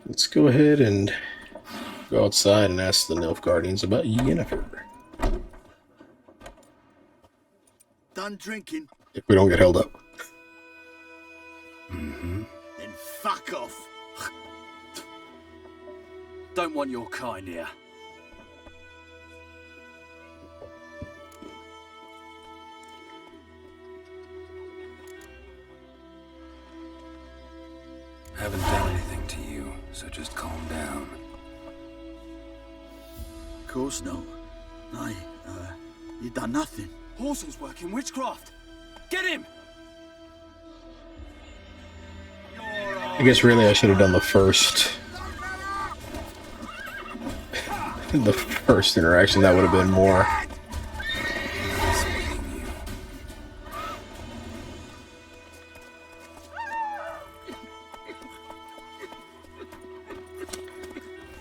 Let's go ahead and go outside and ask the Nilfgaardians about Yennefer. Done drinking? If we don't get held up. Mm-hmm. Then fuck off. Don't want your kind here. Haven't done anything to you, so just calm down. Of course no. You done nothing. Horson's working witchcraft. Get him! I guess really I should have done the first the first interaction. That would have been more.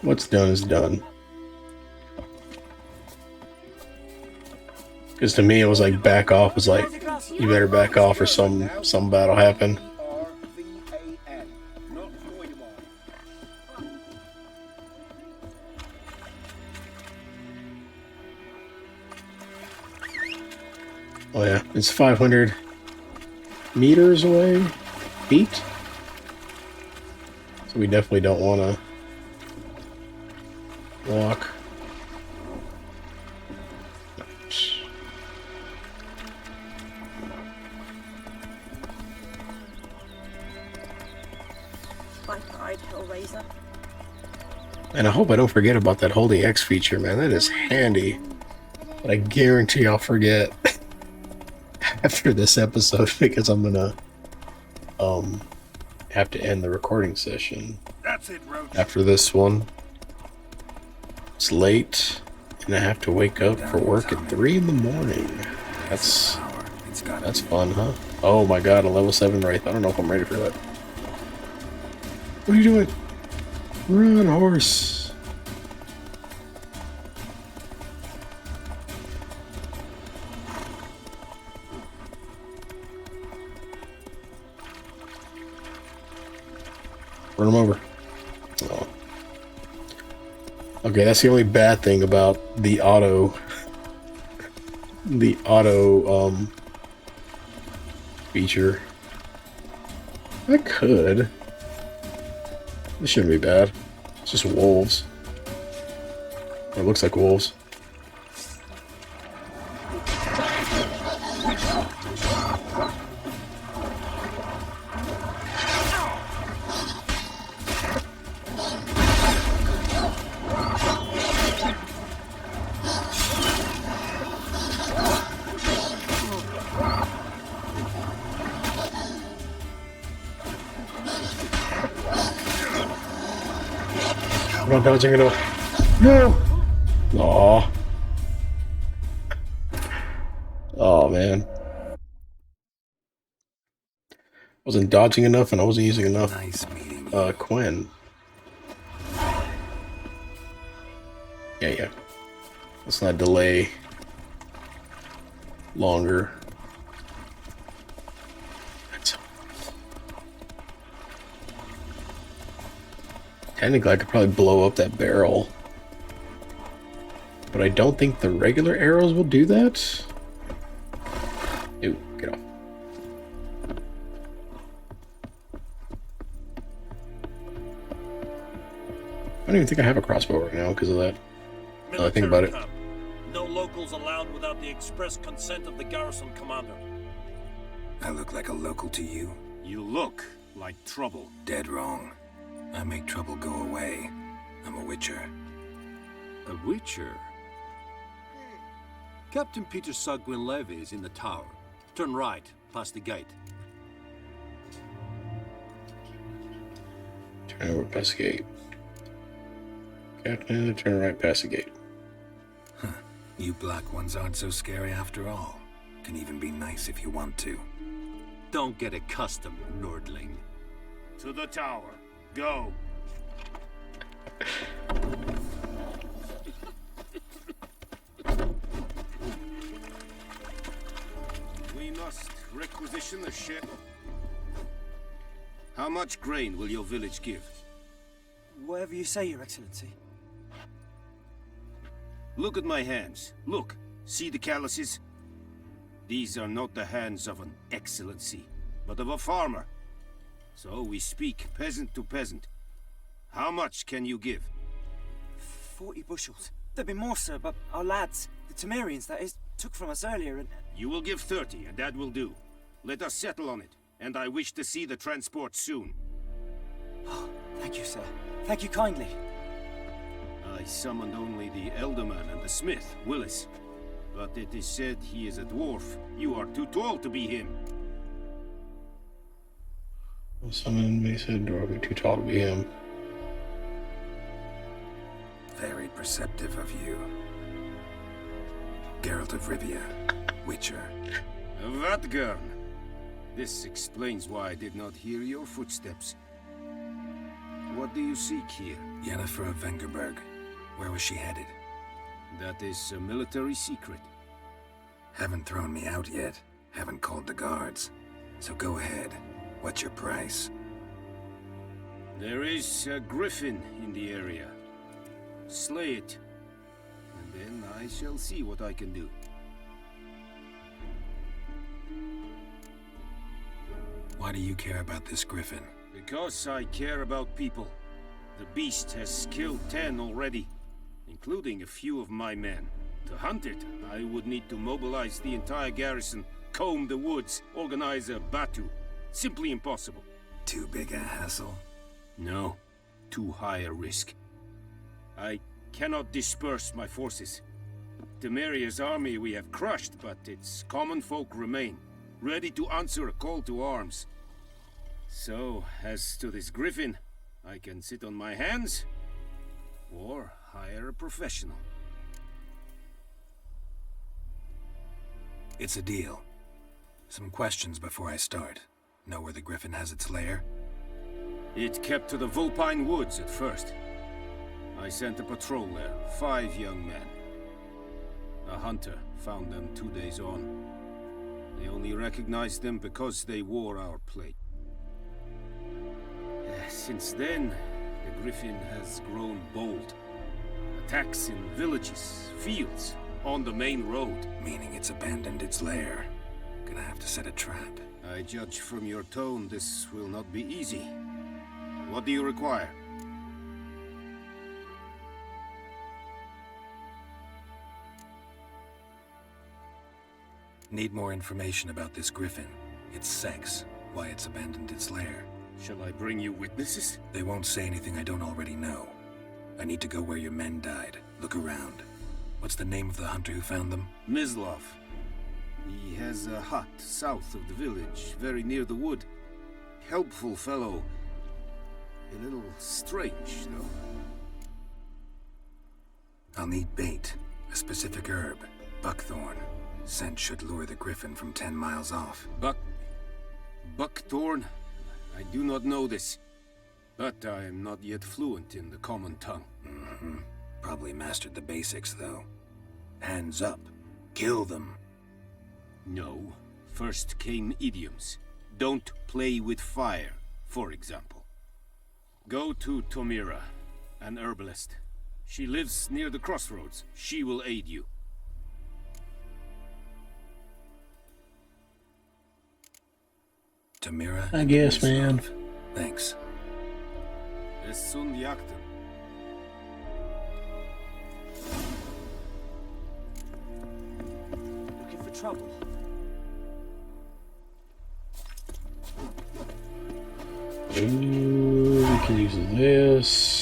What's done is done. Because to me it was like back off was like you better back off or some battle happen. Oh yeah, it's 500 meters away, feet. So we definitely don't want to walk. Bye bye, Hellraiser. And I hope I don't forget about that Holy X feature, man. That is handy. But I guarantee I'll forget after this episode because I'm gonna have to end the recording session. That's it, Roach. After this one. It's late and I have to wake up for work at 3 in the morning. That's fun, huh? Oh my god, a level 7 Wraith. I don't know if I'm ready for that. What are you doing? Run, horse. Run him over. Oh. Okay, that's the only bad thing about the auto feature. I could. This shouldn't be bad. It's just wolves. Or it looks like wolves. I'm not dodging enough. No! Aw. Oh, man. Wasn't dodging enough and I wasn't using enough Quinn. Yeah. Let's not delay longer. Technically, I could probably blow up that barrel. But I don't think the regular arrows will do that. Ew, get off. I don't even think I have a crossbow right now because of that. Now I think about it. No locals allowed without the express consent of the garrison commander. I look like a local to you? You look like trouble. Dead wrong. I make trouble go away. I'm a witcher. A witcher? Captain Peter Sagwin Levy is in the tower. Turn right, past the gate. Turn over past the gate. Captain, turn right past the gate. Huh. You black ones aren't so scary after all. Can even be nice if you want to. Don't get accustomed, Nordling. To the tower. Go. We must requisition the ship. How much grain will your village give? Whatever you say, Your Excellency. Look at my hands. Look. See the calluses? These are not the hands of an excellency, but of a farmer. So we speak peasant to peasant. How much can you give? 40 bushels. There'd be more, sir, but our lads, the Temerians, that is, took from us earlier and... You will give 30, and that will do. Let us settle on it, and I wish to see the transport soon. Oh, thank you, sir. Thank you kindly. I summoned only the Elderman and the smith, Willis. But it is said he is a dwarf. You are too tall to be him. Someone may said Dorothy too tall to be him. Very perceptive of you. Geralt of Rivia, Witcher. Vatgern. This explains why I did not hear your footsteps. What do you seek here? Yennefer of Vengerberg. Where was she headed? That is a military secret. Haven't thrown me out yet. Haven't called the guards. So go ahead. What's your price? There is a Griffin in the area. Slay it. And then I shall see what I can do. Why do you care about this Griffin? Because I care about people. The beast has killed 10 already, including a few of my men. To hunt it, I would need to mobilize the entire garrison, comb the woods, organize a batu. Simply impossible. Too big a hassle? No, too high a risk. I cannot disperse my forces. Temeria's army we have crushed, but its common folk remain, ready to answer a call to arms. So, as to this Griffin, I can sit on my hands, or hire a professional. It's a deal. Some questions before I start. Know where the Griffin has its lair? It kept to the Vulpine Woods at first. I sent a patrol there, 5 young men. A hunter found them 2 days on. They only recognized them because they wore our plate. Since then, the Griffin has grown bold. Attacks in villages, fields, on the main road. Meaning it's abandoned its lair. Gonna have to set a trap. I judge from your tone this will not be easy. What do you require? Need more information about this Griffin. Its sex, why it's abandoned its lair. Shall I bring you witnesses? They won't say anything I don't already know. I need to go where your men died. Look around. What's the name of the hunter who found them? Mislav. He has a hut south of the village, very near the wood. Helpful fellow. A little strange, though. I'll need bait. A specific herb. Buckthorn. Scent should lure the Griffin from 10 miles off. Buckthorn? I do not know this. But I am not yet fluent in the common tongue. Probably mastered the basics, though. Hands up. Kill them. No. First came idioms. Don't play with fire, for example. Go to Tomira, an herbalist. She lives near the crossroads. She will aid you. Tomira? I guess, man. Thanks. Es sunt jakten. Looking for trouble? Ooh, we can use this.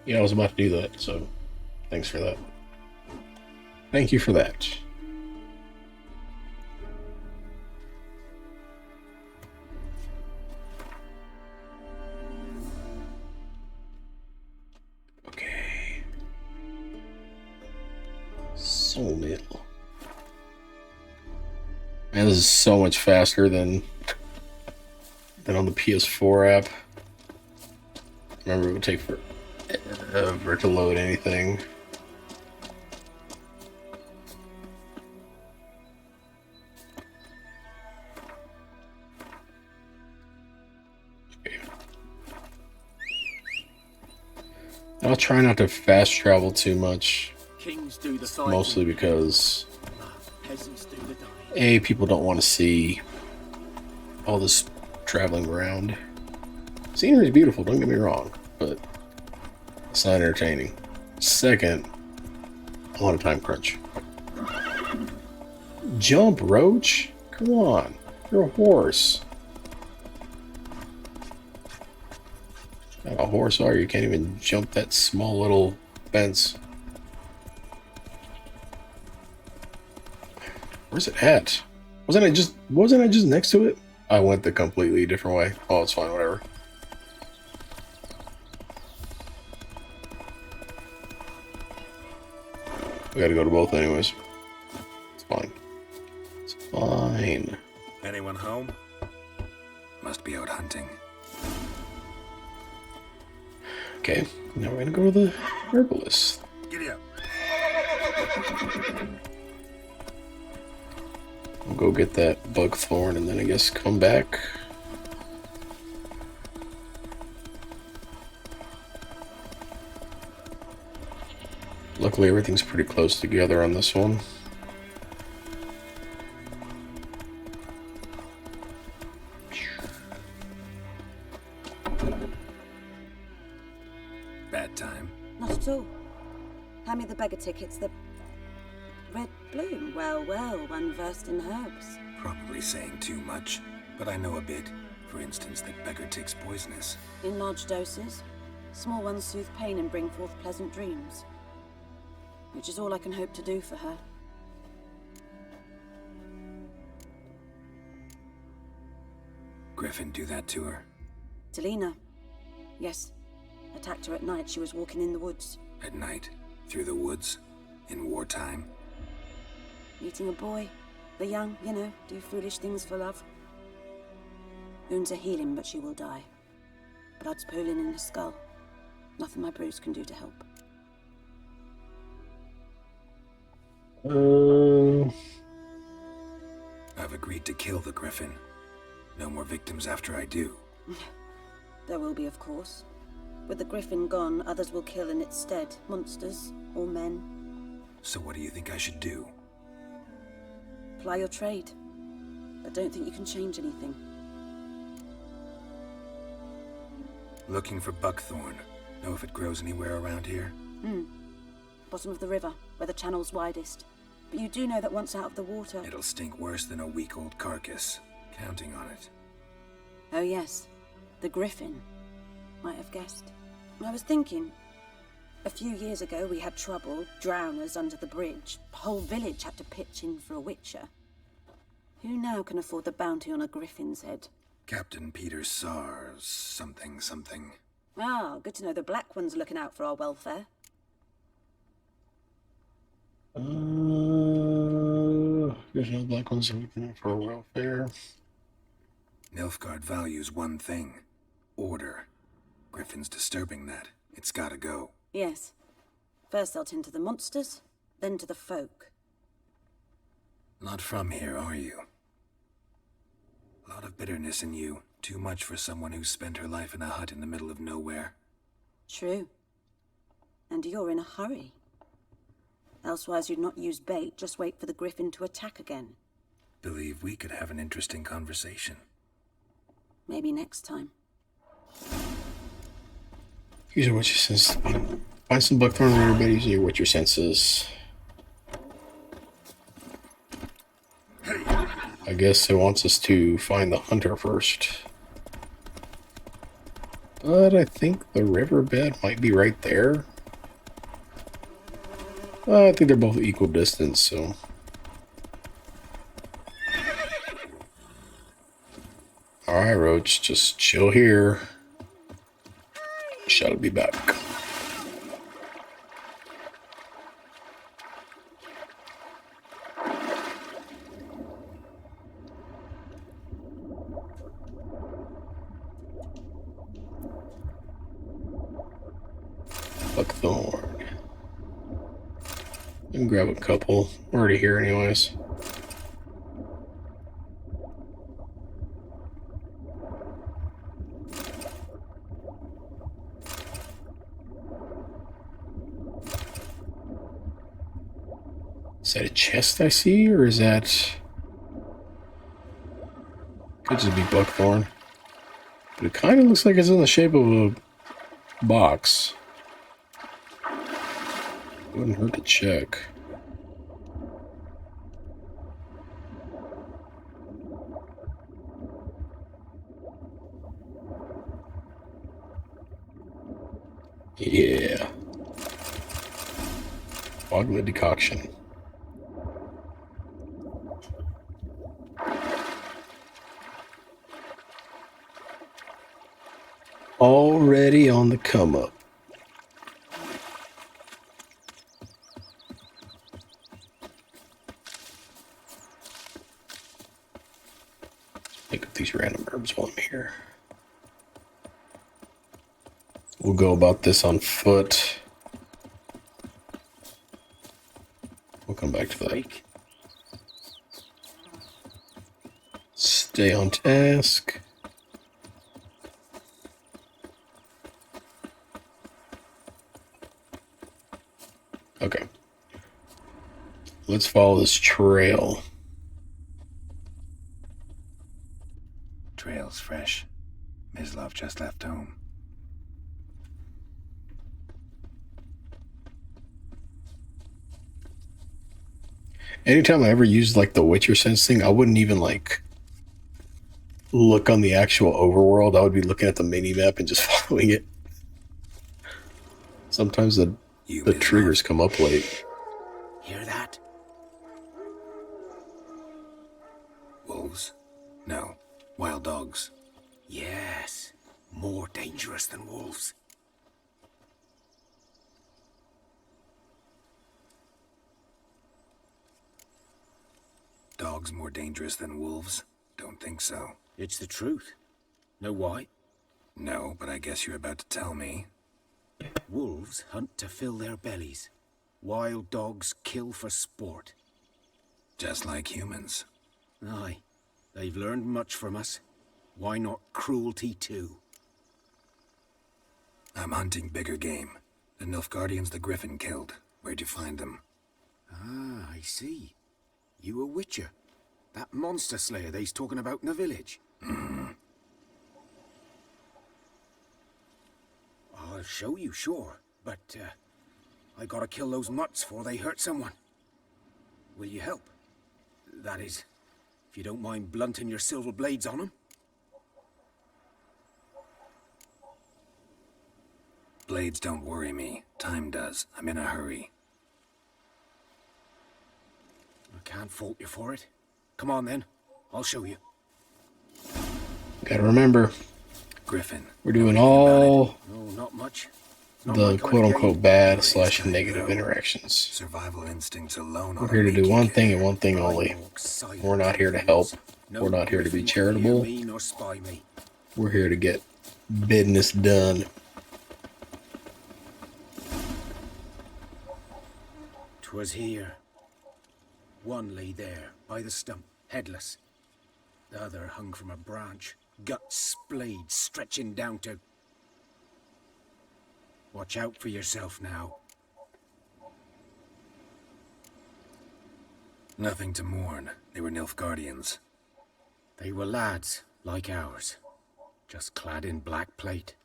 Yeah, I was about to do that, so thanks for that. Thank you for that. Sawmill. Man, this is so much faster than on the PS4 app. Remember, it would take forever to load anything. Okay. I'll try not to fast travel too much, Kings do the fighting. mostly because Peasants do the dying. A, people don't want to see all this traveling around. Scenery is beautiful, don't get me wrong, but it's not entertaining. Second, I want a time crunch. Jump, Roach! Come on, you're a horse. Not a horse, are you? You can't even jump that small little fence. Where's it at? Wasn't I just next to it? I went the completely different way. Oh, it's fine, whatever. We gotta go to both anyways. It's fine. It's fine. Anyone home? Must be out hunting. Okay, now we're gonna go to the herbalist. Giddy up. We'll go get that bugthorn and then I guess come back. Luckily everything's pretty close together on this one. Bad time. Not at all. Hand me the beggar tickets. The red bloom. Well, well, one versed in herbs. Probably saying too much, but I know a bit. For instance, that beggar tick's poisonous. In large doses. Small ones soothe pain and bring forth pleasant dreams. Which is all I can hope to do for her. Griffin do that to her? Delina. Yes. Attacked her at night. She was walking in the woods. At night? Through the woods? In wartime? Meeting a boy. The young, you know, do foolish things for love. Wounds are healing, but she will die. Blood's pooling in her skull. Nothing my bruise can do to help. I've agreed to kill the Griffin. No more victims after I do. There will be, of course. With the Griffin gone, others will kill in its stead. Monsters or men. So what do you think I should do? Ply your trade. But don't think you can change anything. Looking for buckthorn. Know if it grows anywhere around here? Bottom of the river, where the channel's widest. But you do know that once out of the water... It'll stink worse than a week-old carcass. Counting on it. Oh yes, the Griffin. Might have guessed. I was thinking... A few years ago we had trouble, drowners under the bridge. The whole village had to pitch in for a witcher. Who now can afford the bounty on a Griffin's head? Captain Peter Sars... something something. Ah, good to know the Black One's looking out for our welfare. There's no Black Ones looking for welfare. Nilfgaard values one thing. Order. Griffin's disturbing that. It's gotta go. Yes. First they'll tend to the monsters, then to the folk. Not from here, are you? A lot of bitterness in you. Too much for someone who's spent her life in a hut in the middle of nowhere. True. And you're in a hurry. Elsewise you'd not use bait, just wait for the Griffin to attack again. Believe we could have an interesting conversation. Maybe next time. Use your senses. Find some buckthorn in everybody using your witcher senses. I guess it wants us to find the hunter first. But I think the riverbed might be right there. I think they're both equal distance, so... Alright, Roach, just chill here. Shall be back. Buckthorn. I can grab a couple. We're already here anyways. Is that a chest I see, or is that... Could just be buckthorn. But it kind of looks like it's in the shape of a box. Wouldn't hurt to check. Yeah. Boglet decoction. Already on the come up. Pick up these random herbs while I'm here. We'll go about this on foot. We'll come back to that. Stay on task. Okay. Let's follow this trail. Trail's fresh. Mislov just left home. Anytime I ever used like the Witcher sense thing, I wouldn't even like look on the actual overworld. I would be looking at the mini map and just following it. Sometimes the triggers come up late. Hear that? Wolves? No. Wild dogs. Yes. More dangerous than wolves. Dogs more dangerous than wolves? Don't think so. It's the truth. Know why? No, but I guess you're about to tell me. Wolves hunt to fill their bellies. Wild dogs kill for sport. Just like humans. Aye. They've learned much from us. Why not cruelty too? I'm hunting bigger game. The Nilfgaardians the Griffin killed. Where'd you find them? Ah, I see. You a witcher? That monster slayer they's talking about in the village? Mm-hmm. I'll show you, sure. But, I gotta kill those mutts before they hurt someone. Will you help? That is, if you don't mind blunting your silver blades on them. Blades don't worry me. Time does. I'm in a hurry. I can't fault you for it. Come on then. I'll show you. Gotta remember, Griffin. we're doing all No, not much. Not the my kind of quote-unquote game. bad / negative interactions. Survival instincts alone. We're here to do one thing and one thing only. We're not here to help. We're not here to be charitable. Me nor spy me. We're here to get business done. 'Twas here. One lay there, by the stump, headless. The other hung from a branch, guts splayed, stretching down to... Watch out for yourself now. Nothing to mourn. They were Nilfgaardians. They were lads, like ours, just clad in black plate.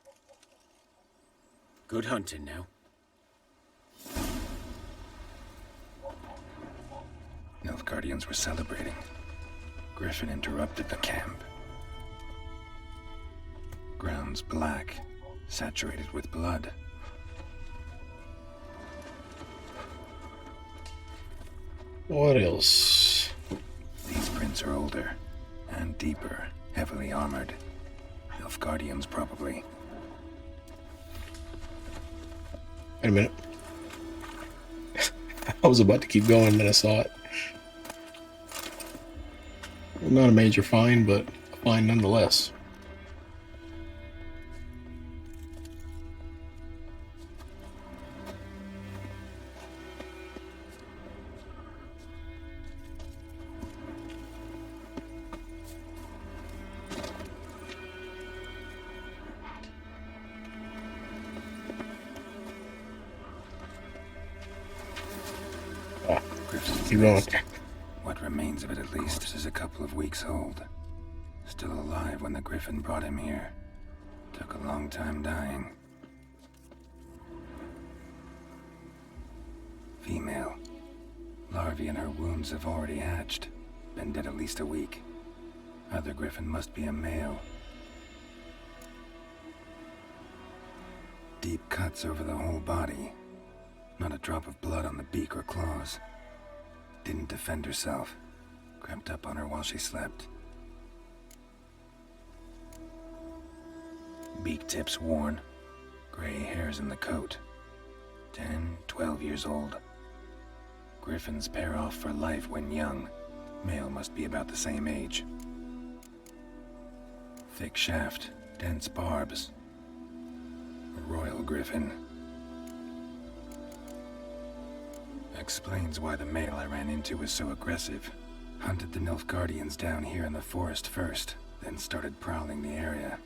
Good hunting now. Nilfgaardians were celebrating. Griffin interrupted the camp. Ground's black, saturated with blood. What else? These prints are older and deeper, heavily armored. Nilfgaardians, probably. Wait a minute. I was about to keep going, and then I saw it. Well, not a major find, but a find nonetheless. Keep going. What remains of it, at least, is a couple of weeks old. Still alive when the Griffin brought him here. Took a long time dying. Female. Larvae in her wounds have already hatched. Been dead at least a week. Other Griffin must be a male. Deep cuts over the whole body. Not a drop of blood on the beak or claws. Didn't defend herself. Crept up on her while she slept. Beak tips worn. Gray hairs in the coat. 10, 12 years old. Griffins pair off for life when young. Male must be about the same age. Thick shaft, dense barbs. A royal griffin. Explains why the male I ran into was so aggressive. Hunted the Nilfgaardians down here in the forest first, then started prowling the area.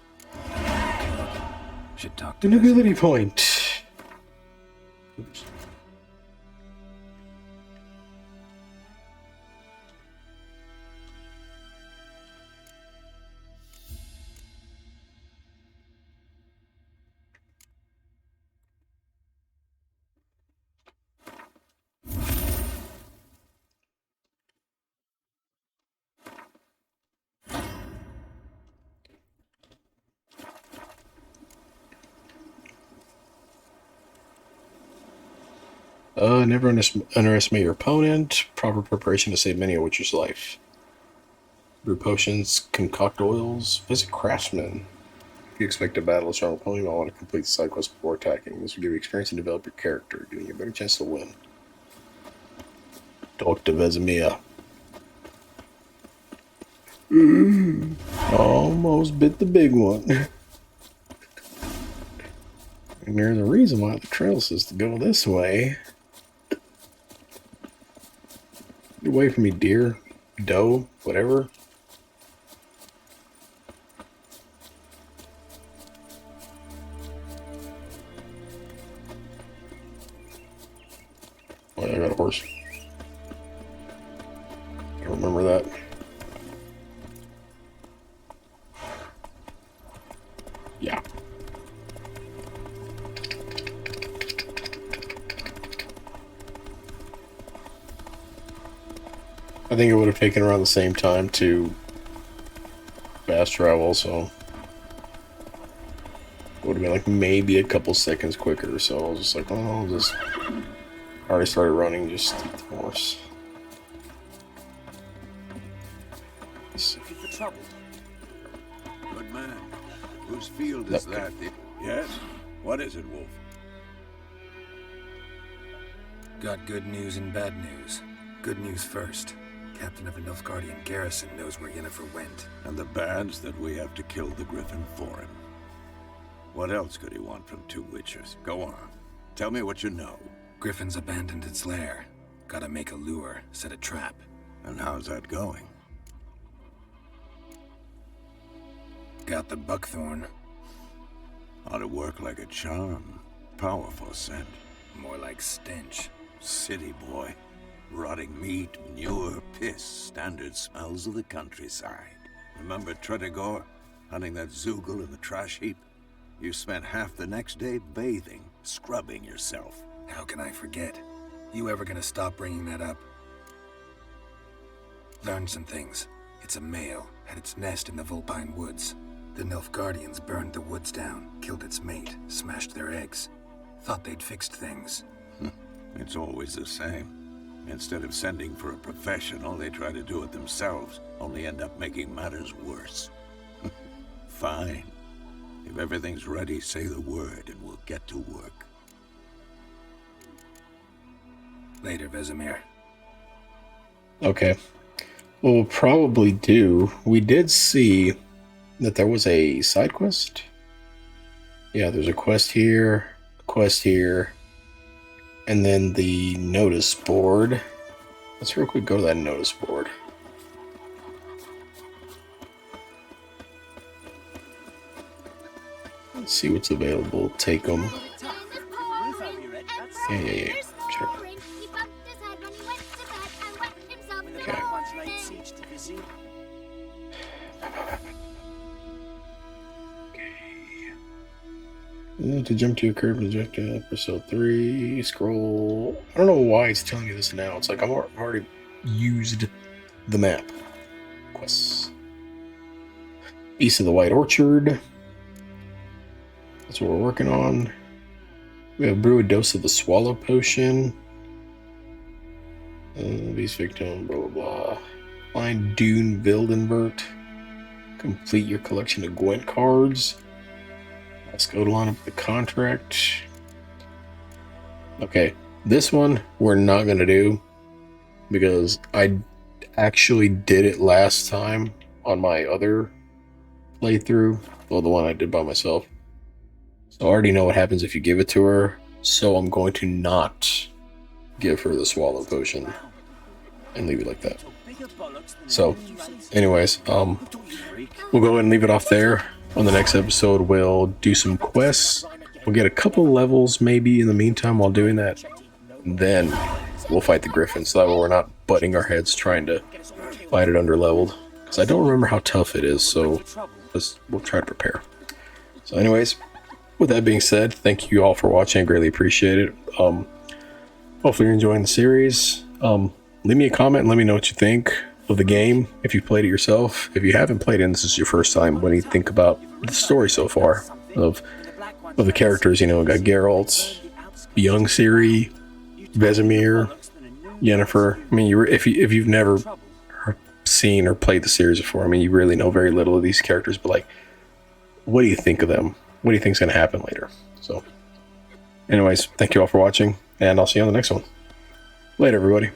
Should talk to An ability point. Oops. Never underestimate your opponent. Proper preparation to save many a Witcher's life. Brew potions, concoct oils, visit craftsmen. If you expect to battle a strong opponent, you'll want to complete the side quest before attacking. This will give you experience and develop your character, giving you a better chance to win. Talk to Vesemir. Almost bit the big one. And there's a reason why the trail says to go this way. Get away from me, deer, doe, whatever. Oh, I got a horse. I remember that. Yeah. I think it would have taken around the same time to fast travel, so it would have been like maybe a couple seconds quicker. So I was just like, oh, I'll just already started running, just take the horse. Looking for trouble. Good man. Whose field is that? Yes? What is it, Wolf? Got good news and bad news. Good news first. Captain of the Nilfgaardian garrison knows where Yennefer went. And the bad's that we have to kill the Griffin for him. What else could he want from two witchers? Go on. Tell me what you know. Griffin's abandoned its lair. Gotta make a lure, set a trap. And how's that going? Got the buckthorn. Ought to work like a charm. Powerful scent. More like stench. City boy. Rotting meat, manure, piss. Standard smells of the countryside. Remember Tretogor? Hunting that Zoogle in the trash heap? You spent half the next day bathing, scrubbing yourself. How can I forget? You ever gonna stop bringing that up? Learned some things. It's a male, had its nest in the Vulpine Woods. The Nilfgaardians burned the woods down, killed its mate, smashed their eggs. Thought they'd fixed things. It's always the same. Instead of sending for a professional, they try to do it themselves, only end up making matters worse. Fine. If everything's ready, say the word and we'll get to work. Later, Vesemir. Okay. What we'll probably do, we did see that there was a side quest. Yeah, there's a quest here, and then the notice board. Let's real quick go to that notice board. Let's see what's available. Take them. Yeah. Sure. To jump to a curb, eject episode 3, scroll. I don't know why it's telling me this now. It's like I've already used the map. Quests. East of the White Orchard. That's what we're working on. We have brew a dose of the swallow potion. Beast victim, blah blah blah. Find Dune Vildenbert. Complete your collection of Gwent cards. Let's go to line up the contract. Okay, this one we're not going to do because I actually did it last time on my other playthrough. Well, the one I did by myself. So I already know what happens if you give it to her. So I'm going to not give her the swallow potion and leave it like that. So, anyways, we'll go ahead and leave it off there. On the next episode, we'll do some quests. We'll get a couple levels maybe in the meantime while doing that. Then we'll fight the Griffin, so that way we're not butting our heads trying to fight it under leveled. Because I don't remember how tough it is, so we'll try to prepare. So anyways, with that being said, thank you all for watching. I greatly appreciate it. Hopefully you're enjoying the series. Leave me a comment and let me know what you think of the game, if you've played it yourself. If you haven't played it and this is your first time, what do you think about the story so far of the characters? You know, we got Geralt, young Ciri, Vesemir, Yennefer. I mean, if you've never seen or played the series before, I mean, you really know very little of these characters, but like, what do you think of them? What do you think is going to happen later? So anyways, thank you all for watching, and I'll see you on the next one. Later, everybody.